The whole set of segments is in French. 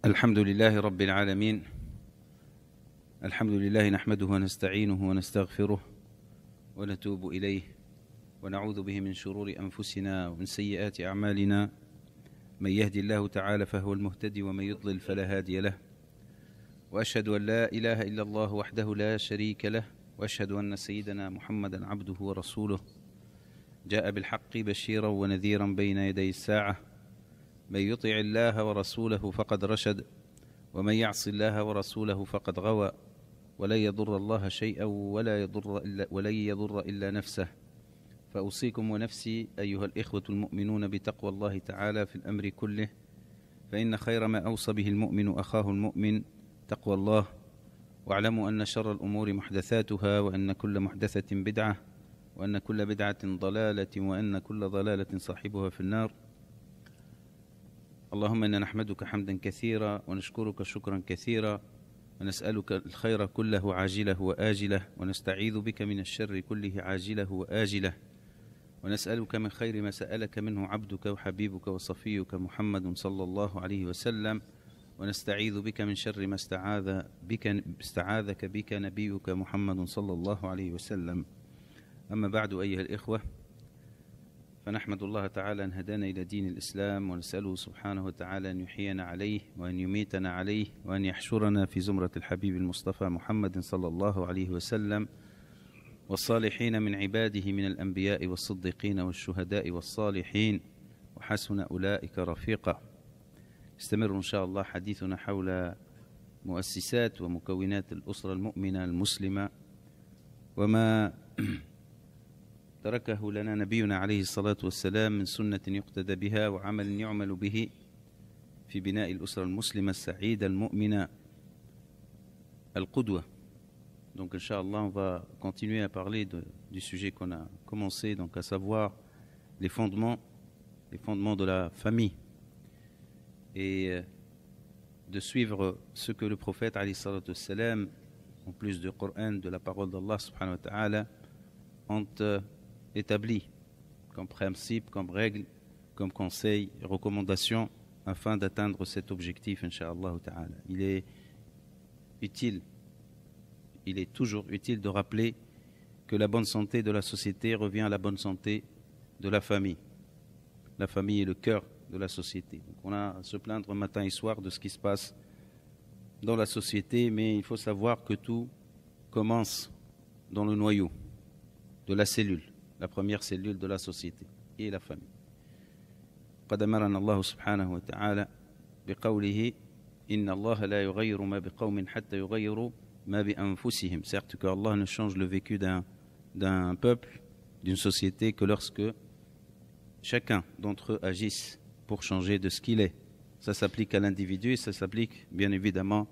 الحمد لله رب العالمين. الحمد لله نحمده ونستعينه ونستغفره ونتوب إليه ونعوذ به من شرور أنفسنا ومن سيئات أعمالنا. من يهدي الله تعالى فهو المهتدي ومن يضلل فلا هادي له. وأشهد أن لا إله إلا الله وحده لا شريك له، وأشهد أن سيدنا محمدا عبده ورسوله جاء بالحق بشيرا ونذيرا بين يدي الساعة. من يطع الله ورسوله فقد رشد، ومن يعص الله ورسوله فقد غوى، ولن يضر الله شيئا ولن يضر إلا نفسه. فأوصيكم ونفسي أيها الإخوة المؤمنون بتقوى الله تعالى في الأمر كله، فإن خير ما أوصى به المؤمن أخاه المؤمن تقوى الله. واعلموا أن شر الأمور محدثاتها، وأن كل محدثة بدعة، وأن كل بدعة ضلالة، وأن كل ضلالة صاحبها في النار. اللهم إنا نحمدك حمدا كثيرا ونشكرك شكرا كثيرا، ونسألك الخير كله عاجله وآجله، ونستعيذ بك من الشر كله عاجله وآجله، ونسألك من خير ما سألك منه عبدك وحبيبك وصفيك محمد صلى الله عليه وسلم، ونستعيذ بك من شر ما استعاذك بك نبيك محمد صلى الله عليه وسلم. أما بعد أيها الإخوة، فنحمد الله تعالى أن هدانا إلى دين الإسلام، ونسأله سبحانه وتعالى أن يحيينا عليه وأن يميتنا عليه، وأن يحشرنا في زمرة الحبيب المصطفى محمد صلى الله عليه وسلم، والصالحين من عباده من الأنبياء والصديقين والشهداء والصالحين، وحسن أولئك رفيقا. استمر إن شاء الله حديثنا حول مؤسسات ومكونات الأسرة المؤمنة المسلمة، وما تركه لنا نبينا عليه الصلاة والسلام من سنة يقتدى بها وعمل يعمل به في بناء الأسرة المسلمة السعيدة المؤمنة القدوة. Donc Inch'Allah, on va continuer à parler du sujet qu'on a commencé, donc à savoir les fondements de la famille, et de suivre ce que le prophète alayhi salatu wassalam, en plus du Coran, de la parole d'Allah subhanahu wa ta'ala, ont établi comme principe, comme règle, comme conseil et recommandation afin d'atteindre cet objectif, Inch'Allah ta'ala. Il est toujours utile de rappeler que la bonne santé de la société revient à la bonne santé de la famille. La famille est le cœur de la société. Donc on a à se plaindre matin et soir de ce qui se passe dans la société, mais il faut savoir que tout commence dans le noyau de la cellule, la première cellule de la société, et la famille. قد أمرنا الله سبحانه وتعالى بقوله إن الله لا يغير ما بقوم حتى يغيروا ما بأنفسهم. Certes que Allah ne change le vécu d'un peuple, d'une société, que lorsque chacun d'entre eux agisse pour changer de ce qu'il est. Ça s'applique à l'individu et ça s'applique bien évidemment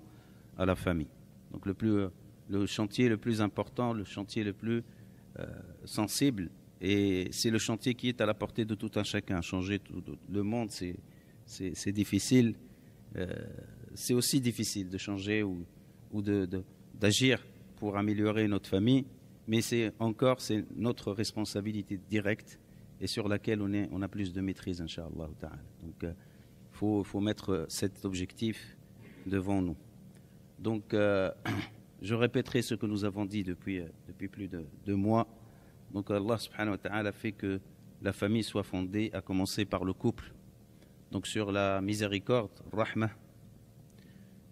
à la famille. Donc le chantier le plus important, le chantier le plus sensible, et c'est le chantier qui est à la portée de tout un chacun. Changer tout le monde, c'est difficile. C'est aussi difficile de changer ou d'agir pour améliorer notre famille, mais c'est notre responsabilité directe et sur laquelle on a plus de maîtrise, Inch'Allah ta'ala. Donc il faut mettre cet objectif devant nous. Donc je répéterai ce que nous avons dit depuis plus de 2 mois. Donc Allah subhanahu wa ta'ala fait que la famille soit fondée, à commencer par le couple, donc sur la miséricorde, rahma,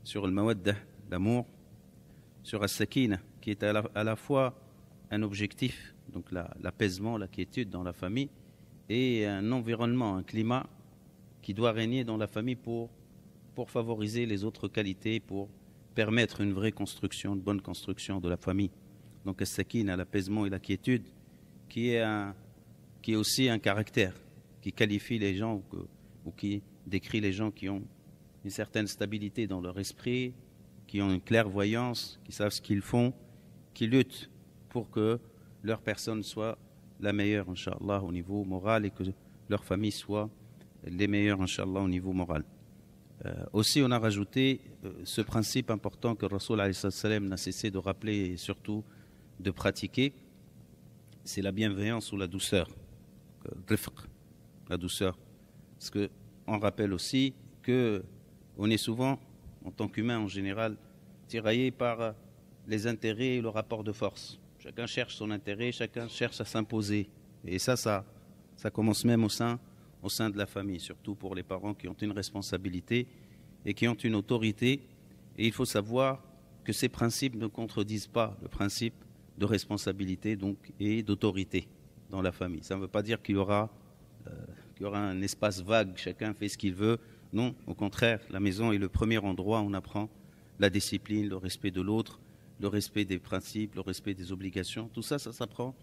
sur le mawaddah, l'amour, sur as-sakina, qui est à la fois un objectif, donc l'apaisement, la quiétude dans la famille, et un environnement, un climat qui doit régner dans la famille pour favoriser les autres qualités, pour permettre une vraie construction, une bonne construction de la famille. Donc as-sakina, l'apaisement et la quiétude, qui est aussi un caractère qui qualifie les gens ou qui décrit les gens qui ont une certaine stabilité dans leur esprit, qui ont une clairvoyance, qui savent ce qu'ils font, qui luttent pour que leur personne soit la meilleure, Inch'Allah, au niveau moral, et que leur famille soit les meilleures, Inch'Allah, au niveau moral. Aussi, on a rajouté ce principe important que Rasoul alayhi salam n'a cessé de rappeler et surtout de pratiquer, c'est la bienveillance ou la douceur, la douceur. Parce qu'on rappelle aussi qu'on est souvent en tant qu'humain en général, tiraillés par les intérêts et le rapport de force. Chacun cherche son intérêt, chacun cherche à s'imposer. Et ça commence même au sein de la famille, surtout pour les parents qui ont une responsabilité et qui ont une autorité. Et il faut savoir que ces principes ne contredisent pas le principe de responsabilité donc, et d'autorité dans la famille. Ça ne veut pas dire qu'il y aura un espace vague, chacun fait ce qu'il veut. Non, au contraire, la maison est le premier endroit où on apprend la discipline, le respect de l'autre, le respect des principes, le respect des obligations. Tout ça, ça s'apprend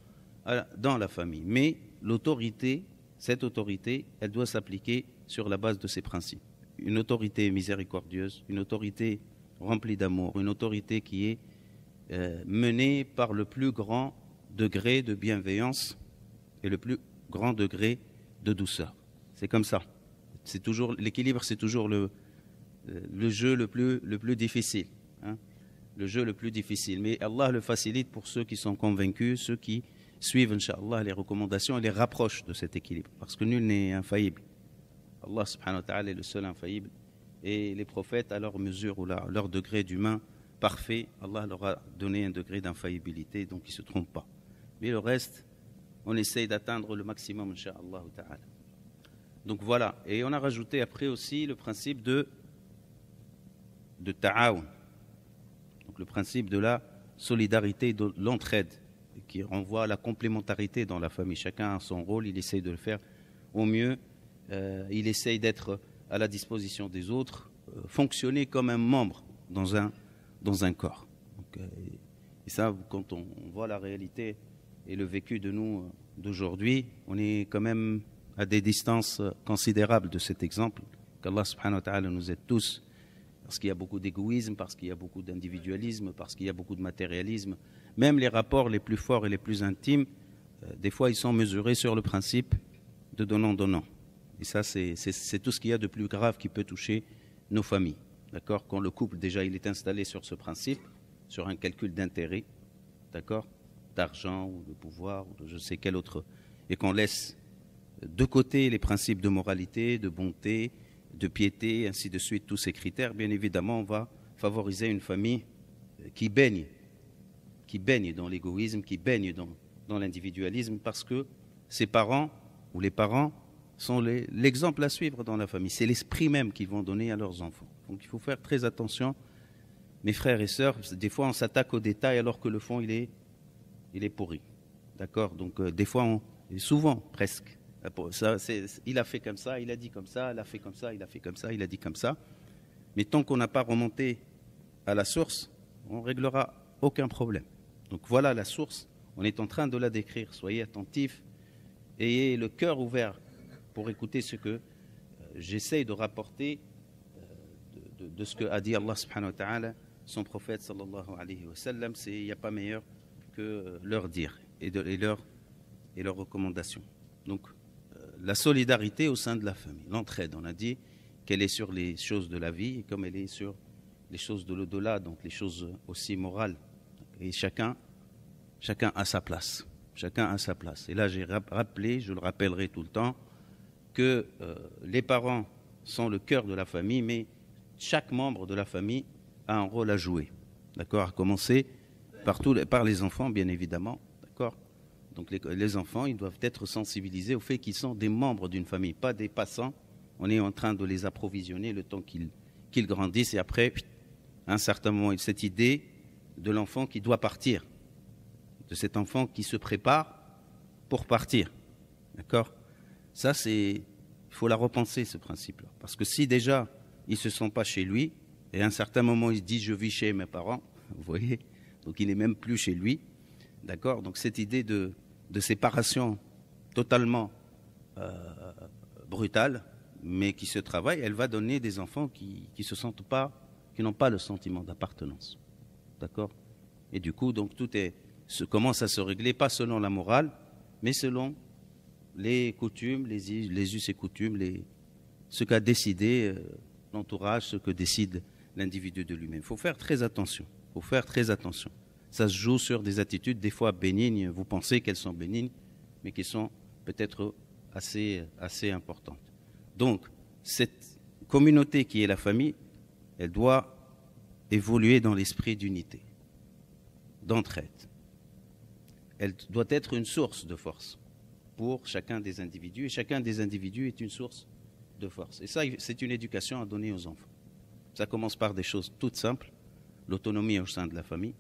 dans la famille. Mais l'autorité, cette autorité, elle doit s'appliquer sur la base de ces principes. Une autorité miséricordieuse, une autorité remplie d'amour, une autorité qui est menée par le plus grand degré de bienveillance et le plus grand degré de douceur. C'est comme ça. C'est toujours l'équilibre, c'est toujours le jeu le plus difficile. Hein, le jeu le plus difficile. Mais Allah le facilite pour ceux qui sont convaincus, ceux qui suivent, Inch'Allah, les recommandations et les rapprochent de cet équilibre. Parce que nul n'est infaillible. Allah subhanahu wa ta'ala est le seul infaillible. Et les prophètes, à leur mesure ou leur degré d'humain parfait, Allah leur a donné un degré d'infaillibilité, donc ils ne se trompent pas. Mais le reste, on essaye d'atteindre le maximum, Inch'Allah ta'ala. Donc voilà. Et on a rajouté après aussi le principe de ta'awun. Donc le principe de la solidarité, de l'entraide, qui renvoie à la complémentarité dans la famille. Chacun a son rôle, il essaye de le faire au mieux. Il essaye d'être à la disposition des autres, fonctionner comme un membre dans un corps. Donc, et ça, quand on voit la réalité et le vécu de nous d'aujourd'hui, on est quand même à des distances considérables de cet exemple, qu'Allah subhanahu wa ta'ala nous aide tous, parce qu'il y a beaucoup d'égoïsme, parce qu'il y a beaucoup d'individualisme, parce qu'il y a beaucoup de matérialisme. Même les rapports les plus forts et les plus intimes, des fois, ils sont mesurés sur le principe de donnant-donnant. Et ça, c'est tout ce qu'il y a de plus grave qui peut toucher nos familles. D'accord ? Quand le couple, déjà, il est installé sur ce principe, sur un calcul d'intérêt, d'accord ? D'argent ou de pouvoir ou de je sais quel autre, et qu'on laisse de côté les principes de moralité, de bonté, de piété, ainsi de suite, tous ces critères, bien évidemment, on va favoriser une famille qui baigne dans l'égoïsme, qui baigne dans l'individualisme, parce que ses parents ou les parents sont l'exemple à suivre dans la famille. C'est l'esprit même qu'ils vont donner à leurs enfants. Donc il faut faire très attention, mes frères et sœurs. Des fois, on s'attaque aux détails alors que le fond, il est pourri. D'accord ? Donc des fois, souvent presque, il a fait comme ça, il a dit comme ça, il a fait comme ça, il a fait comme ça, il a dit comme ça. Mais tant qu'on n'a pas remonté à la source, on ne réglera aucun problème. Donc voilà la source, on est en train de la décrire. Soyez attentifs, ayez le cœur ouvert pour écouter ce que j'essaye de rapporter de ce que a dit Allah subhanahu wa ta'ala, son prophète sallallahu alayhi wa sallam. Il n'y a pas meilleur que leur dire et leurs recommandations. Donc la solidarité au sein de la famille, l'entraide, on a dit qu'elle est sur les choses de la vie, comme elle est sur les choses de l'au-delà, donc les choses aussi morales. Et chacun a sa place. Chacun a sa place. Et là, j'ai rappelé, je le rappellerai tout le temps, que les parents sont le cœur de la famille, mais chaque membre de la famille a un rôle à jouer. D'accord ? À commencer par les enfants, bien évidemment. D'accord ? Donc les enfants, ils doivent être sensibilisés au fait qu'ils sont des membres d'une famille, pas des passants. On est en train de les approvisionner le temps qu'ils grandissent. Et après, à un certain moment, cette idée de l'enfant qui doit partir, de cet enfant qui se prépare pour partir. D'accord ? Ça, il faut la repenser, ce principe-là. Parce que si déjà, il ne se sent pas chez lui, et à un certain moment, il se dit « je vis chez mes parents », vous voyez ? Donc il n'est même plus chez lui. D'accord ? Donc cette idée de séparation totalement brutale, mais qui se travaille, elle va donner des enfants qui n'ont pas le sentiment d'appartenance. D'accord ? Et du coup, donc tout commence à se régler, pas selon la morale, mais selon les coutumes, les us et coutumes, ce qu'a décidé l'entourage, ce que décide l'individu de lui-même. Il faut faire très attention. Ça se joue sur des attitudes des fois bénignes. Vous pensez qu'elles sont bénignes, mais qui sont peut-être assez importantes. Donc, cette communauté qui est la famille, elle doit évoluer dans l'esprit d'unité, d'entraide. Elle doit être une source de force pour chacun des individus, et chacun des individus est une source de force. Et ça, c'est une éducation à donner aux enfants. Ça commence par des choses toutes simples, l'autonomie au sein de la famille,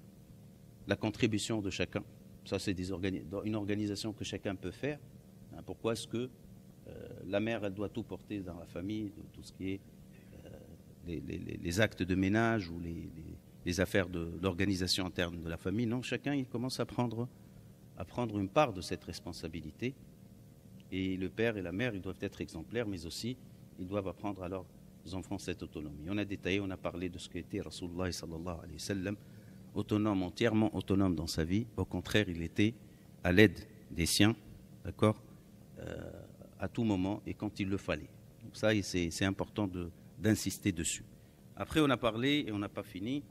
la contribution de chacun. Ça, c'est une organisation que chacun peut faire. Pourquoi est-ce que la mère, elle doit tout porter dans la famille, tout ce qui est les actes de ménage ou les affaires de l'organisation interne de la famille? Non, chacun, il commence à prendre une part de cette responsabilité. Et le père et la mère, ils doivent être exemplaires, mais aussi, ils doivent apprendre à leurs enfants cette autonomie. On a détaillé, on a parlé de ce qu'était Rasulullah sallallahu alayhi wa sallam, autonome, entièrement autonome dans sa vie. Au contraire, il était à l'aide des siens, d'accord, à tout moment et quand il le fallait. Donc ça, c'est important d'insister dessus. Après, on a parlé, et on n'a pas fini,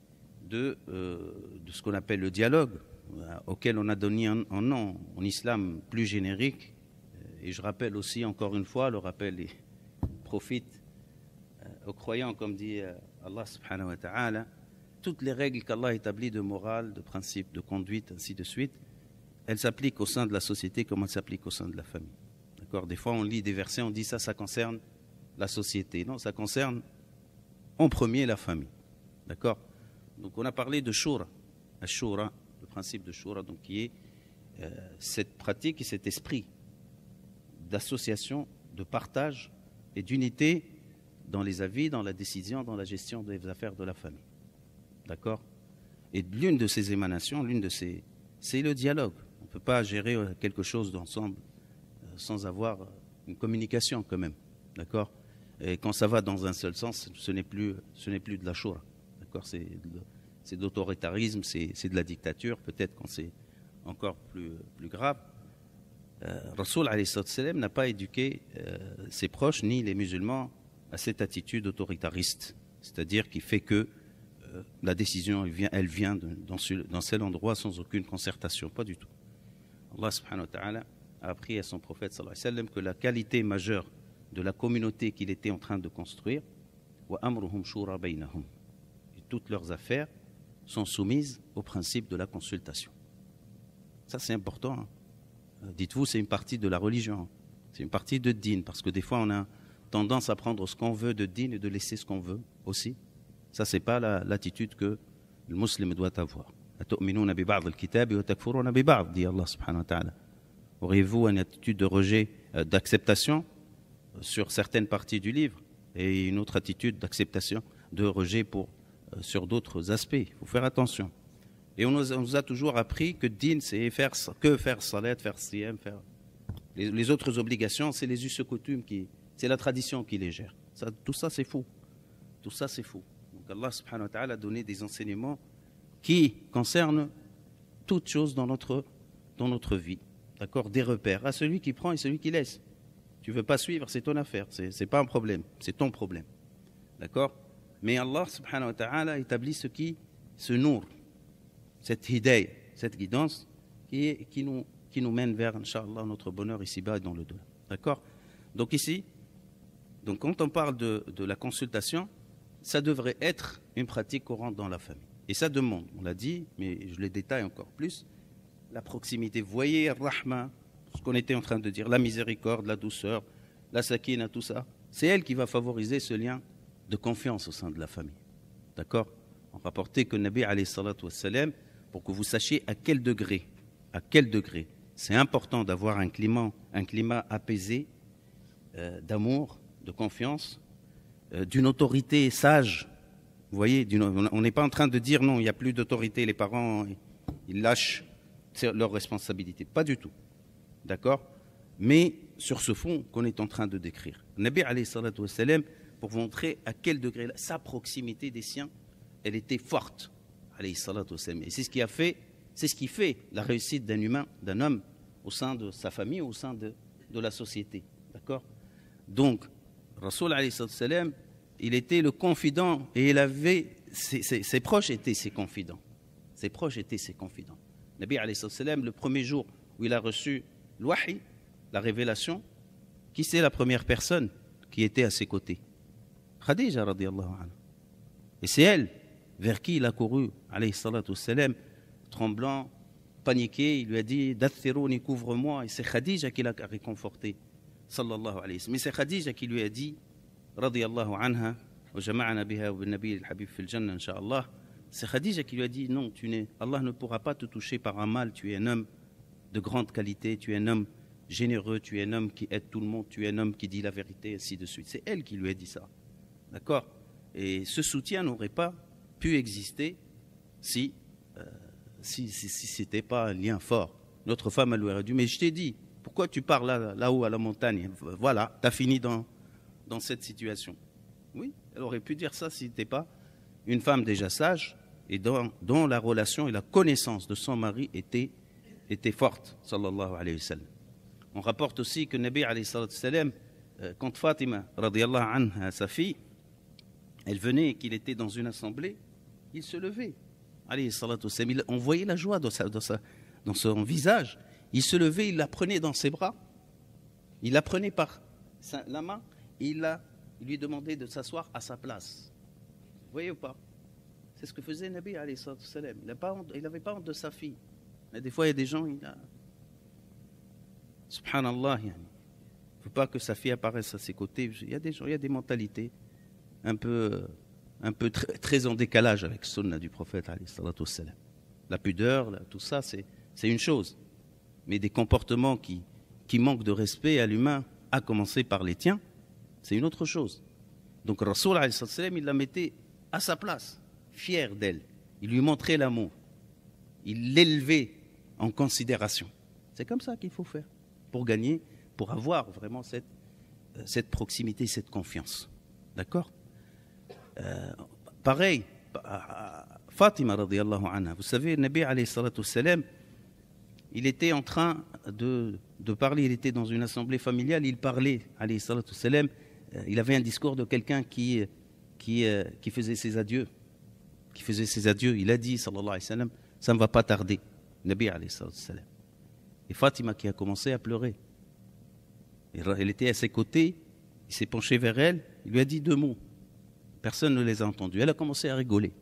de ce qu'on appelle le dialogue, auquel on a donné un nom en islam plus générique. Et je rappelle aussi, encore une fois, le rappel profite aux croyants, comme dit Allah subhanahu wa ta'ala, toutes les règles qu'Allah établit de morale, de principe, de conduite, ainsi de suite, elles s'appliquent au sein de la société comme elles s'appliquent au sein de la famille. D'accord ? Des fois, on lit des versets, on dit ça concerne la société. Non, ça concerne en premier la famille. D'accord ? Donc, on a parlé de shura, le principe de shura, donc qui est cette pratique et cet esprit d'association, de partage et d'unité dans les avis, dans la décision, dans la gestion des affaires de la famille. D'accord ? Et l'une de ces émanations, c'est le dialogue. On ne peut pas gérer quelque chose d'ensemble sans avoir une communication quand même. D'accord ? Et quand ça va dans un seul sens, ce n'est plus de la shura. D'accord ? C'est de l'autoritarisme, c'est de la dictature, peut-être quand c'est encore plus grave. Rasoul alayhi salam n'a pas éduqué ses proches ni les musulmans à cette attitude autoritariste, c'est-à-dire qui fait que la décision elle vient dans cet endroit sans aucune concertation, pas du tout. Allah subhanahu wa ta'ala a appris à son prophète sallallahu alayhi wa sallam que la qualité majeure de la communauté qu'il était en train de construire, wa amruhum shura baynahum, toutes leurs affaires sont soumises au principe de la consultation. Ça c'est important, hein. Dites-vous, c'est une partie de la religion, c'est une partie de din, parce que des fois on a tendance à prendre ce qu'on veut de din et de laisser ce qu'on veut aussi. Ça, c'est pas l'attitude que le musulman doit avoir. Dit Allah subhanahu wa ta'ala. Auriez-vous une attitude de rejet, d'acceptation sur certaines parties du livre et une autre attitude d'acceptation, de rejet sur d'autres aspects? Il faut faire attention. Et on nous a toujours appris que din, c'est faire salat, faire siyam, faire les autres obligations, c'est les us et coutumes, c'est la tradition qui les gère. Tout ça, c'est faux. Tout ça, c'est faux. Donc Allah subhanahu wa ta'ala a donné des enseignements qui concernent toutes choses dans notre vie. D'accord ? Des repères à celui qui prend et celui qui laisse. Tu ne veux pas suivre, c'est ton affaire. C'est pas un problème, c'est ton problème. D'accord ? Mais Allah subhanahu wa ta'ala établit ce nour, cette hidayah, cette guidance qui nous mène vers, Inch'Allah, notre bonheur ici-bas et dans le delà. D'accord ? Donc ici, quand on parle de la consultation, ça devrait être une pratique courante dans la famille. Et ça demande, on l'a dit, mais je le détaille encore plus, la proximité. Vous voyez, Rahma, ce qu'on était en train de dire, la miséricorde, la douceur, la sakina, tout ça, c'est elle qui va favoriser ce lien de confiance au sein de la famille. D'accord ? On rapportait que Nabi alayhi salatu wassalam, pour que vous sachiez à quel degré, c'est important d'avoir un climat apaisé, d'amour, de confiance, d'une autorité sage. Vous voyez, on n'est pas en train de dire non, il n'y a plus d'autorité, les parents, ils lâchent leurs responsabilités. Pas du tout. D'accord ? Mais sur ce fond qu'on est en train de décrire. Nabi alayhi salatu wassalam, pour vous montrer à quel degré sa proximité des siens, elle était forte, alayhi salatu wassalam. Et c'est ce qui fait la réussite d'un humain, d'un homme, au sein de sa famille, au sein de la société. D'accord ? Donc, Rasoul alayhi salatu wassalam, il était le confident et il avait ses proches étaient ses confidents. Ses proches étaient ses confidents. Nabi alayhi salatu wassalam, le premier jour où il a reçu l'wahi, la révélation, qui c'est la première personne qui était à ses côtés? Khadija radiyallahu anha. Et c'est elle vers qui il a couru, alayhi salatu wassalam, tremblant, paniqué. Il lui a dit Dathirouni, couvre-moi. Et c'est Khadija qui l'a réconforté, sallallahu alayhi wa sallam. Mais c'est Khadija qui lui a dit, radiyallahu anha, wa jama'ana biha wa bin nabi al-habib fil jannah, incha'Allah. C'est Khadija qui lui a dit non, Allah ne pourra pas te toucher par un mal. Tu es un homme de grande qualité, tu es un homme généreux, tu es un homme qui aide tout le monde, tu es un homme qui dit la vérité, ainsi de suite. C'est elle qui lui a dit ça. D'accord? Et ce soutien n'aurait pas pu exister si ce n'était pas un lien fort. Notre femme, elle lui aurait dit, mais je t'ai dit, pourquoi tu pars là-haut à la montagne? Voilà, tu as fini dans cette situation. Oui, elle aurait pu dire ça si n'était pas une femme déjà sage et dont la relation et la connaissance de son mari était forte, sallallahu alayhi wa sallam. On rapporte aussi que Nabi alayhi sallam, quand Fatima, radiyallahu anha, sa fille, elle venait et qu'il était dans une assemblée, il se levait, alayhi sallam. On voyait la joie dans son visage. Il se levait, il la prenait dans ses bras, il la prenait par la main et il lui demandait de s'asseoir à sa place. Vous voyez ou pas? C'est ce que faisait Nabi alayhi sallam. Il n'avait pas honte de sa fille. Mais des fois, il y a des gens, subhanallah, il ne faut pas que sa fille apparaisse à ses côtés. Il y a des gens, il y a des mentalités un peu très en décalage avec le sunna du prophète alayhi salatu wassalam. La pudeur, tout ça, c'est une chose. Mais des comportements qui manquent de respect à l'humain, à commencer par les tiens, c'est une autre chose. Donc Rasoul alayhi salatu wassalam, il la mettait à sa place, fier d'elle. Il lui montrait l'amour. Il l'élevait en considération. C'est comme ça qu'il faut faire pour gagner, pour avoir vraiment cette proximité, cette confiance. D'accord? Pareil, Fatima radiyallahu anha. Vous savez, Nabi alayhi salatu wassalam, il était en train de parler, il était dans une assemblée familiale, il parlait, alayhi salatu wassalam, il avait un discours de quelqu'un qui faisait ses adieux. Il a dit, sallallahu alayhi wa sallam, ça ne va pas tarder. Nabi alayhi salatu wassalam. Et Fatima qui a commencé à pleurer. Elle était à ses côtés, il s'est penché vers elle, il lui a dit 2 mots. Personne ne les a entendus. Elle a commencé à rigoler.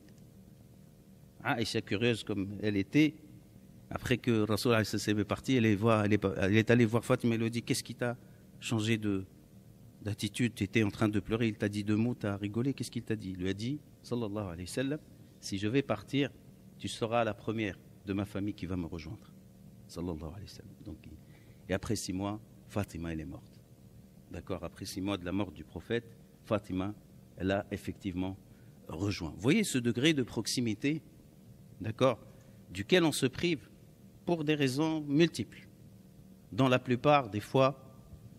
Aïcha, curieuse comme elle était, après que Rasoul est parti, elle est allée voir Fatima et lui a dit qu'est-ce qui t'a changé d'attitude? Tu étais en train de pleurer, il t'a dit 2 mots, tu as rigolé, qu'est-ce qu'il t'a dit? Il lui a dit, sallallahu alayhi wa sallam, si je vais partir, tu seras la première de ma famille qui va me rejoindre. Sallallahu alayhi wa sallam. Donc, et après 6 mois, Fatima, elle est morte. D'accord? Après 6 mois de la mort du prophète, Fatima, elle a effectivement rejoint. Vous voyez ce degré de proximité, d'accord, duquel on se prive pour des raisons multiples. Dans la plupart des fois,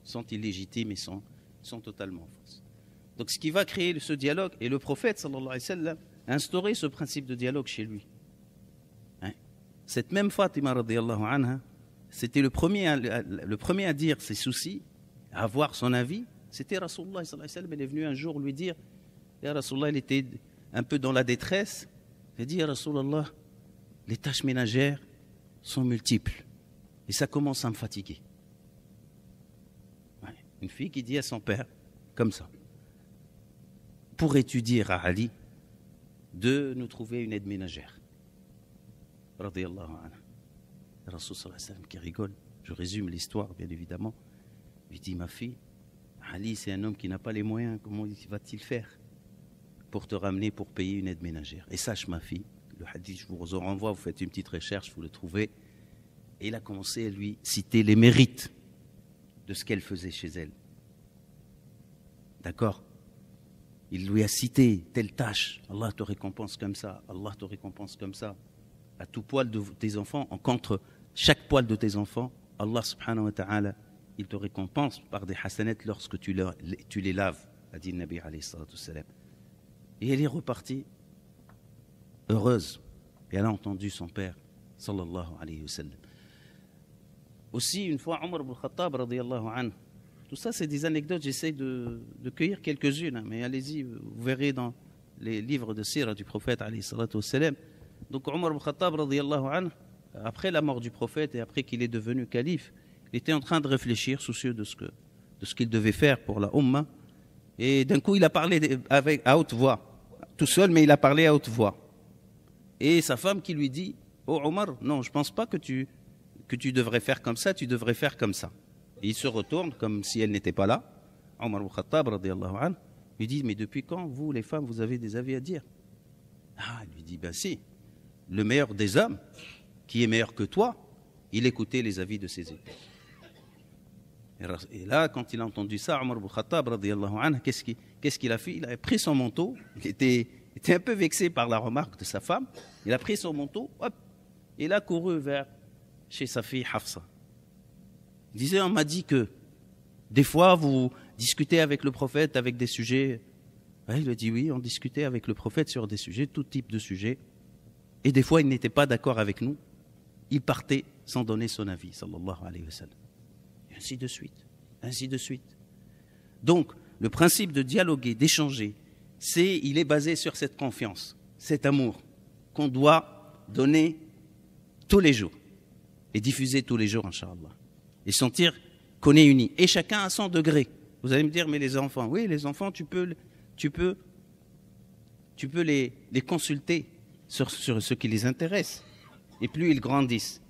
sont illégitimes et sont totalement fausses. Donc ce qui va créer ce dialogue, et le prophète, sallallahu alayhi wa sallam, a instauré ce principe de dialogue chez lui. Cette même Fatima, radiyallahu anha, c'était le premier à dire ses soucis, à avoir son avis. C'était Rasulullah sallallahu alayhi wa sallam. Elle est venue un jour lui dire, ya Rasulullah, il était un peu dans la détresse. Elle dit, ya Rasulullah, les tâches ménagères sont multiples et ça commence à me fatiguer. Ouais. Une fille qui dit à son père, comme ça, pourrais-tu dire à Ali de nous trouver une aide ménagère? Radiyallahu anha. Rasul sallallahu alayhi wa sallam qui rigole, je résume l'histoire bien évidemment, lui dit, ma fille, Ali c'est un homme qui n'a pas les moyens, comment va-t-il faire pour te ramener, pour payer une aide ménagère? Et sache ma fille, le hadith, je vous renvoie, vous faites une petite recherche, vous le trouvez, et il a commencé à lui citer les mérites de ce qu'elle faisait chez elle. D'accord? Il lui a cité telle tâche, Allah te récompense comme ça, Allah te récompense comme ça. À tout poil de tes enfants, contre chaque poil de tes enfants, Allah subhanahu wa ta'ala, il te récompense par des hasanats lorsque tu les laves, a dit le Nabi alayhi salatu wassalam. Et elle est repartie heureuse. Et elle a entendu son père, sallallahu alayhi wa sallam. Aussi, une fois, Omar ibn Khattab, radiyallahu anhu, tout ça, c'est des anecdotes, j'essaie de cueillir quelques-unes, mais allez-y, vous verrez dans les livres de sira du prophète, alayhi salatu wassalam. Donc, Omar ibn Khattab, radiyallahu anhu, après la mort du prophète et après qu'il est devenu calife, il était en train de réfléchir, soucieux de ce qu'il devait faire pour la Ummah. Et d'un coup, il a parlé à haute voix. tout seul, mais il a parlé à haute voix. Et sa femme qui lui dit, oh Omar, non, je ne pense pas que tu devrais faire comme ça, tu devrais faire comme ça. Et il se retourne comme si elle n'était pas là. Omar ibn Khattab, radiyallahu anhu, lui dit, mais depuis quand, vous, les femmes, vous avez des avis à dire? Ah, il lui dit, ben si, le meilleur des hommes, qui est meilleur que toi, il écoutait les avis de ses épouses. Et là, quand il a entendu ça, Omar ibn Khattab, radiyallahu anhu, qu'est-ce qu'il a fait? Il a pris son manteau, il était un peu vexé par la remarque de sa femme, il a pris son manteau, hop, et il a couru vers chez sa fille Hafsa. Il disait, on m'a dit que des fois vous discutez avec le prophète avec des sujets. Ouais, il a dit oui, on discutait avec le prophète sur des sujets, tout type de sujets. Et des fois il n'était pas d'accord avec nous. Il partait sans donner son avis, sallallahu alayhi wa sallam. Et ainsi de suite, ainsi de suite. Donc, le principe de dialoguer, d'échanger, il est basé sur cette confiance, cet amour qu'on doit donner tous les jours et diffuser tous les jours, Inch'Allah. Et sentir qu'on est unis. Et chacun à son degré. Vous allez me dire, mais les enfants, oui, les enfants, tu peux les consulter sur ce qui les intéresse. Et plus ils grandissent,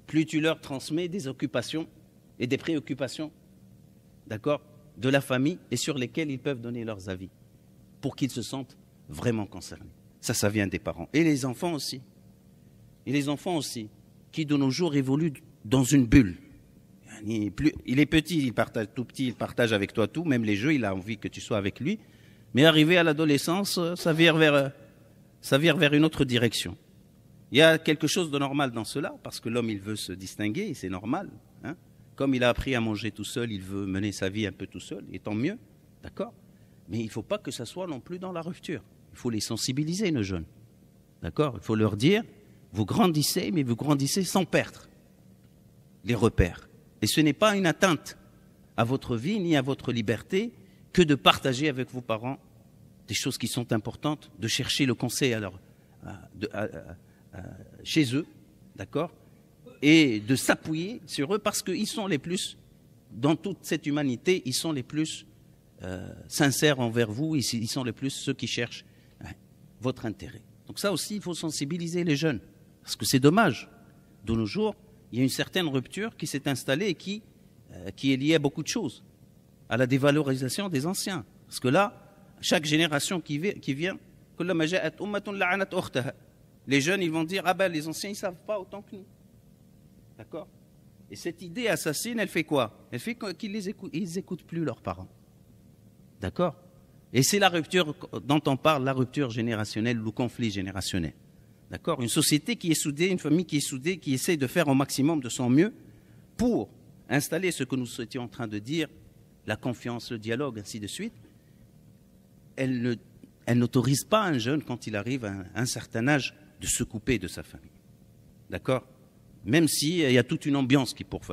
plus tu leur transmets des occupations et des préoccupations, d'accord, de la famille et sur lesquelles ils peuvent donner leurs avis pour qu'ils se sentent vraiment concernés. Ça vient des parents. Et les enfants aussi. Et les enfants aussi, qui de nos jours évoluent dans une bulle. Il est petit, il partage tout petit, il partage avec toi tout, même les jeux, il a envie que tu sois avec lui. Mais arrivé à l'adolescence, ça vire vers une autre direction. Il y a quelque chose de normal dans cela, parce que l'homme, il veut se distinguer, et c'est normal. Hein. Comme il a appris à manger tout seul, il veut mener sa vie un peu tout seul, et tant mieux, d'accord. Mais il ne faut pas que ça soit non plus dans la rupture. Il faut les sensibiliser, nos jeunes. D'accord. Il faut leur dire, vous grandissez, mais vous grandissez sans perdre les repères. Et ce n'est pas une atteinte à votre vie ni à votre liberté que de partager avec vos parents des choses qui sont importantes, de chercher le conseil chez eux, d'accord, et de s'appuyer sur eux parce qu'ils sont les plus, dans toute cette humanité, ils sont les plus sincères envers vous, ils sont les plus ceux qui cherchent votre intérêt. Donc ça aussi, il faut sensibiliser les jeunes, parce que c'est dommage. De nos jours, il y a une certaine rupture qui s'est installée et qui est liée à beaucoup de choses, à la dévalorisation des anciens. Parce que là, chaque génération qui vient, les jeunes, ils vont dire, ah ben les anciens, ils ne savent pas autant que nous. D'accord? Et cette idée assassine, elle fait quoi? Elle fait qu'ils n'écoutent plus leurs parents. D'accord? Et c'est la rupture dont on parle, la rupture générationnelle, le conflit générationnel. D'accord? Une société qui est soudée, une famille qui est soudée, qui essaie de faire au maximum de son mieux pour installer ce que nous étions en train de dire, la confiance, le dialogue, ainsi de suite. Elle n'autorise pas un jeune, quand il arrive à un certain âge, de se couper de sa famille. D'accord? Même s'il y a toute une ambiance qui pousse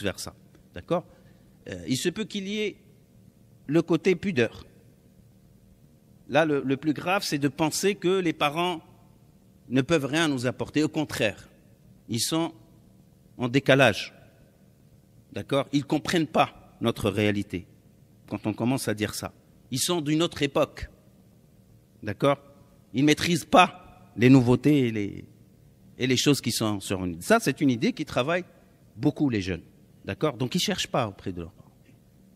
vers ça. D'accord? Il se peut qu'il y ait le côté pudeur. Là, le plus grave, c'est de penser que les parents ne peuvent rien nous apporter. Au contraire, ils sont en décalage. D'accord? Ils ne comprennent pas notre réalité quand on commence à dire ça. Ils sont d'une autre époque. D'accord? Ils ne maîtrisent pas les nouveautés et les choses qui sont sur une. Ça, c'est une idée qui travaille beaucoup les jeunes. D'accord? Donc, ils ne cherchent pas auprès de leurs parents.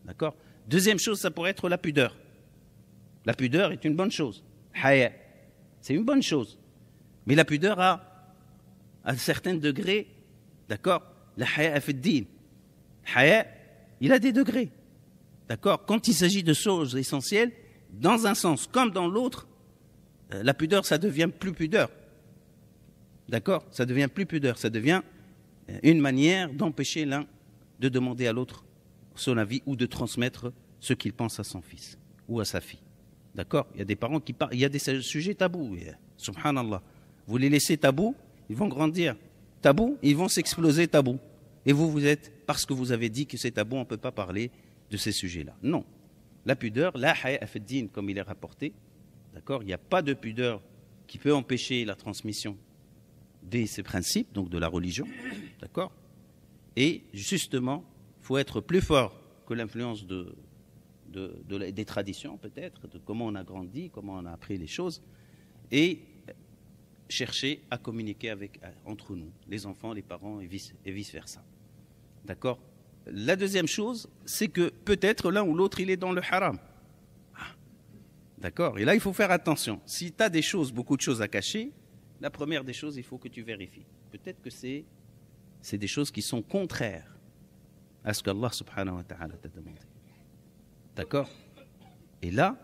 D'accord? Deuxième chose, ça pourrait être la pudeur. La pudeur est une bonne chose. Haya, c'est une bonne chose. Mais la pudeur a, à un certain degré, d'accord, la haya fi ad-din. Haya, il a des degrés. D'accord? Quand il s'agit de choses essentielles, dans un sens comme dans l'autre, la pudeur, ça devient plus pudeur. D'accord? Ça devient plus pudeur. Ça devient une manière d'empêcher l'un de demander à l'autre son avis ou de transmettre ce qu'il pense à son fils ou à sa fille. D'accord? Il y a des parents qui parlent, il y a des sujets tabous. Subhanallah. Vous les laissez tabous, ils vont grandir tabous, ils vont s'exploser tabous. Et vous êtes, parce que vous avez dit que c'est tabou, on ne peut pas parler de ces sujets-là. Non. La pudeur, la haya fi ad-din, comme il est rapporté, d'accord? Il n'y a pas de pudeur qui peut empêcher la transmission de ces principes, donc de la religion. D'accord? Et justement, il faut être plus fort que l'influence de des traditions peut-être, de comment on a grandi, comment on a appris les choses, et chercher à communiquer entre nous, les enfants, les parents et vice-versa. D'accord ? La deuxième chose, c'est que peut-être l'un ou l'autre, il est dans le haram. D'accord ? Et là, il faut faire attention. Si tu as beaucoup de choses à cacher, la première des choses, il faut que tu vérifies. Peut-être que c'est des choses qui sont contraires à ce qu'Allah subhanahu wa ta'ala t'a demandé. D'accord ? Et là,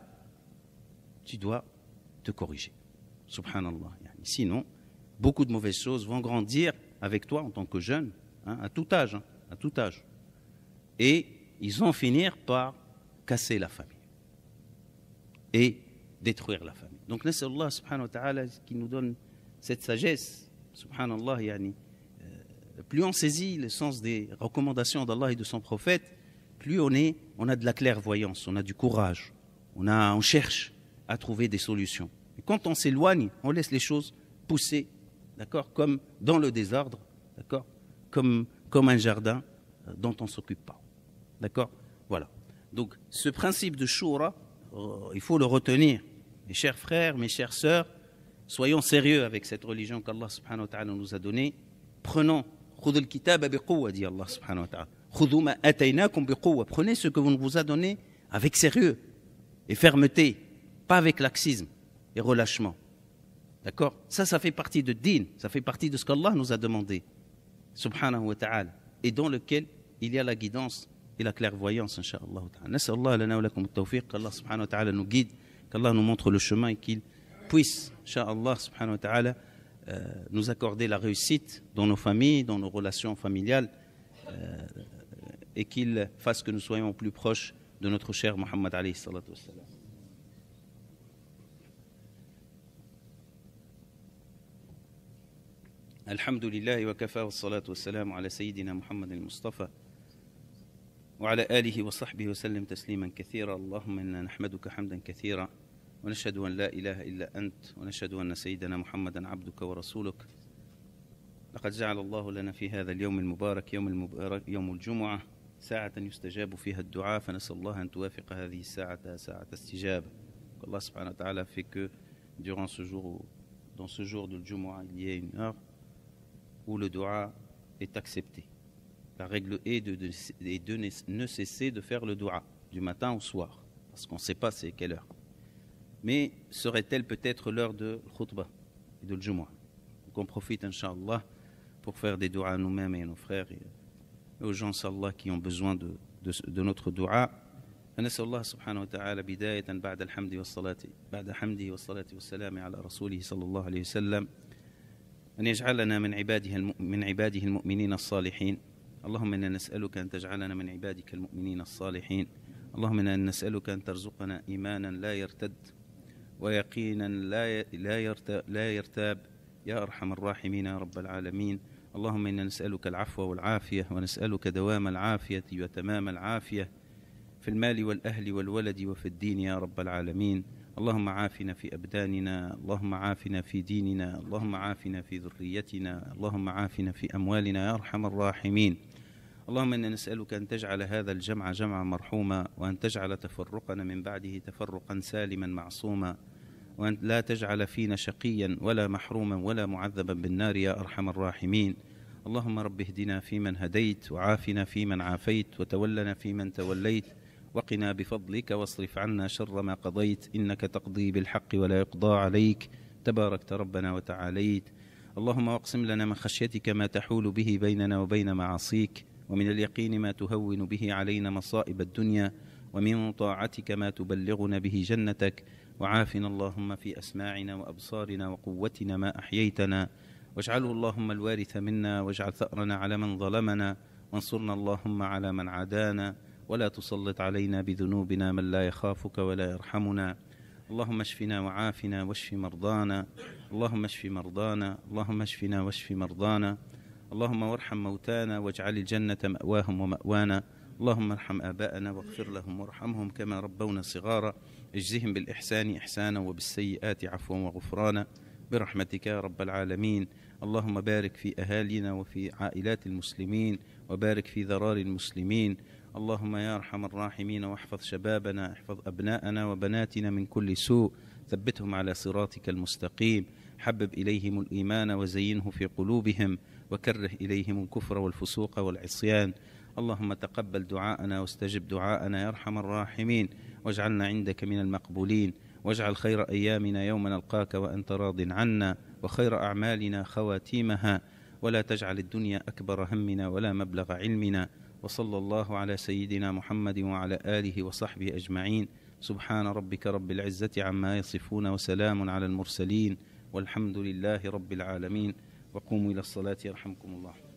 tu dois te corriger. Subhanallah. Sinon, beaucoup de mauvaises choses vont grandir avec toi en tant que jeune, à tout âge. Et ils vont finir par casser la famille et détruire la famille. Donc, laisse Allah subhanahu wa ta'ala qui nous donne cette sagesse. Subhanallah, plus on saisit le sens des recommandations d'Allah et de son prophète, plus on a de la clairvoyance, on a du courage, on cherche à trouver des solutions. Et quand on s'éloigne, on laisse les choses pousser, d'accord, comme dans le désordre, d'accord, comme un jardin dont on ne s'occupe pas. D'accord ? Voilà. Donc, ce principe de shura, il faut le retenir. Mes chers frères, mes chères sœurs, soyons sérieux avec cette religion qu'Allah subhanahu wa ta'ala nous a donnée. Prenons, khudul kitaba biquwa, dit Allah subhanahu wa ta'ala. Khudou ma ataynakum biquwa. Prenez ce que vous vous a donné avec sérieux et fermeté, pas avec laxisme et relâchement. D'accord ? Ça fait partie de din, ça fait partie de ce qu'Allah nous a demandé, subhanahu wa ta'ala, et dans lequel il y a la guidance et la clairvoyance, incha'Allah ta'ala. Nas'Allah lana wa lakum at-tawfiq, qu'Allah subhanahu wa ta'ala nous guide, qu'Allah nous montre le chemin et qu'il puisse, incha'Allah subhanahu wa ta'ala, nous accorder la réussite dans nos familles, dans nos relations familiales, et qu'il fasse que nous soyons plus proches de notre cher Muhammad alayhi salatu wassalam. الحمد لله وكفى والصلاة والسلام على سيدنا محمد المصطفى وعلى آله وصحبه وسلم تسليما كثيرا. اللهم إنا نحمدك حمدا كثيرا ونشهد أن لا إله إلا أنت ونشهد أن سيدنا محمدا عبدك ورسولك. لقد جعل الله لنا في هذا اليوم المبارك يوم الجمعة ساعة يستجاب فيها الدعاء، فنسأل الله أن توافق هذه الساعة ساعة استجابة. Allah subhanahu wa ta'ala fait que durant dans ce jour de Jumu'ah, il y ait une heure où le dua est accepté. La règle est de ne cesser de faire le dua du matin au soir, parce qu'on ne sait pas c'est quelle heure. Mais serait-elle peut-être l'heure de khutbah et de Jumu'ah? Donc on profite, incha'Allah, pour faire des duas à nous-mêmes et à nos frères et aux gens, inshallah, qui ont besoin de notre dua. فنسأل الله سبحانه وتعالى بداية بعد حمده والصلاة والسلام على رسوله صلى الله عليه وسلم أن يجعلنا من عباده المؤمنين الصالحين. اللهم إنا نسألك أن تجعلنا من عبادك المؤمنين الصالحين. اللهم إنا نسألك أن ترزقنا إيمانا لا يرتد ويقينا لا يرتاب يا أرحم الراحمين يا رب العالمين. اللهم إنا نسألك العفو والعافية ونسألك دوام العافية وتمام العافية في المال والأهل والولد وفي الدين يا رب العالمين. اللهم عافنا في أبداننا، اللهم عافنا في ديننا، اللهم عافنا في ذريتنا، اللهم عافنا في أموالنا يا أرحم الراحمين. اللهم إنا نسألك أن تجعل هذا الجمع جمعا مرحوما، وأن تجعل تفرقنا من بعده تفرقا سالما معصوما، وأن لا تجعل فينا شقيا ولا محروما ولا معذبا بالنار يا أرحم الراحمين. اللهم رب اهدنا فيمن هديت، وعافنا فيمن عافيت، وتولنا فيمن توليت، وقنا بفضلك واصرف عنا شر ما قضيت، إنك تقضي بالحق ولا يقضى عليك، تباركت ربنا وتعاليت. اللهم واقسم لنا من خشيتك ما تحول به بيننا وبين معاصيك، ومن اليقين ما تهون به علينا مصائب الدنيا، ومن طاعتك ما تبلغنا به جنتك، وعافنا اللهم في أسماعنا وأبصارنا وقوتنا ما أحييتنا، واجعله اللهم الوارث منا، واجعل ثأرنا على من ظلمنا، وانصرنا اللهم على من عادانا، ولا تسلط علينا بذنوبنا من لا يخافك ولا يرحمنا. اللهم اشفنا وعافنا واشف مرضانا، اللهم اشف مرضانا، اللهم اشفنا واشف مرضانا. اللهم وارحم موتانا واجعل الجنة مأواهم ومأوانا. اللهم ارحم آباءنا واغفر لهم وارحمهم كما ربونا صغارا، اجزهم بالإحسان إحسانا وبالسيئات عفوا وغفرانا برحمتك يا رب العالمين. اللهم بارك في أهالينا وفي عائلات المسلمين، وبارك في ذرار المسلمين، اللهم يا أرحم الراحمين واحفظ شبابنا، احفظ أبناءنا وبناتنا من كل سوء، ثبتهم على صراطك المستقيم، حبب إليهم الإيمان وزينه في قلوبهم، وكره إليهم الكفر والفسوق والعصيان. اللهم تقبل دعاءنا واستجب دعاءنا يا أرحم الراحمين، واجعلنا عندك من المقبولين، واجعل خير أيامنا يوم نلقاك وأنت راض عنا، وخير أعمالنا خواتيمها، ولا تجعل الدنيا أكبر همنا ولا مبلغ علمنا. وصلى الله على سيدنا محمد وعلى آله وصحبه أجمعين. سبحان ربك رب العزة عما يصفون، وسلام على المرسلين، والحمد لله رب العالمين. وقوموا إلى الصلاة يرحمكم الله.